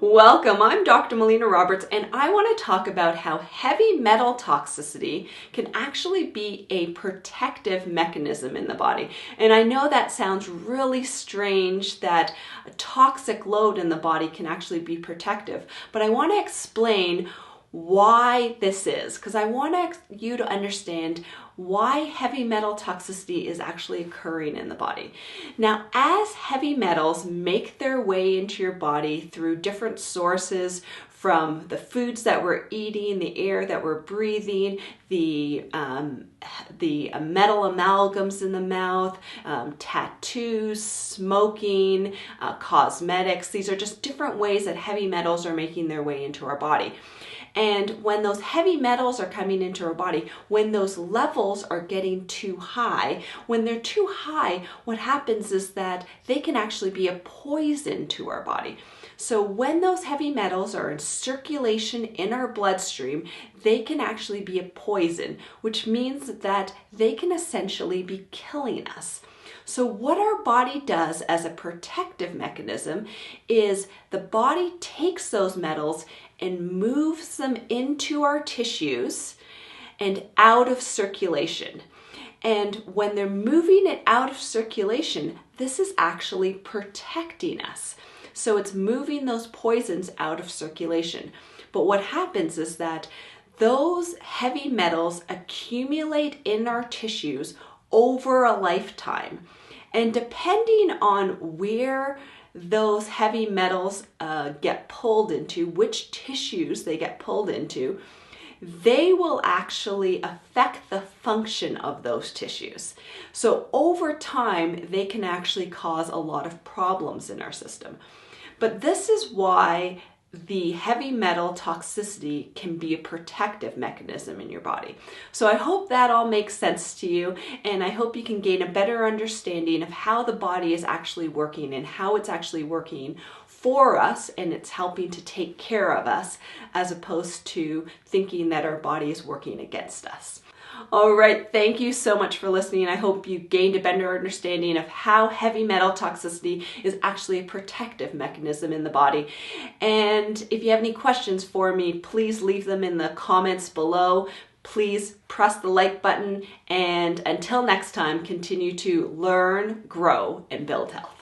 Welcome, I'm Dr. Melina Roberts, and I want to talk about how heavy metal toxicity can actually be a protective mechanism in the body. And I know that sounds really strange that a toxic load in the body can actually be protective, but I want to explain why this is, because I want you to understand why heavy metal toxicity is actually occurring in the body. Now, as heavy metals make their way into your body through different sources, from the foods that we're eating, the air that we're breathing, the metal amalgams in the mouth, tattoos, smoking, cosmetics. These are just different ways that heavy metals are making their way into our body. And when those heavy metals are coming into our body, when those levels are getting too high, when they're too high, what happens is that they can actually be a poison to our body. So when those heavy metals are in circulation in our bloodstream, they can actually be a poison, which means that they can essentially be killing us. So what our body does as a protective mechanism is the body takes those metals and moves them into our tissues and out of circulation. And when they're moving it out of circulation, this is actually protecting us. So it's moving those poisons out of circulation. But what happens is that those heavy metals accumulate in our tissues over a lifetime. And depending on where those heavy metals get pulled into, which tissues they get pulled into, they will actually affect the function of those tissues. So over time, they can actually cause a lot of problems in our system. But this is why the heavy metal toxicity can be a protective mechanism in your body. So I hope that all makes sense to you, and I hope you can gain a better understanding of how the body is actually working and how it's actually working for us, and it's helping to take care of us as opposed to thinking that our body is working against us. All right, thank you so much for listening. I hope you gained a better understanding of how heavy metal toxicity is actually a protective mechanism in the body. And if you have any questions for me, please leave them in the comments below. Please press the like button, and until next time, continue to learn, grow, and build health.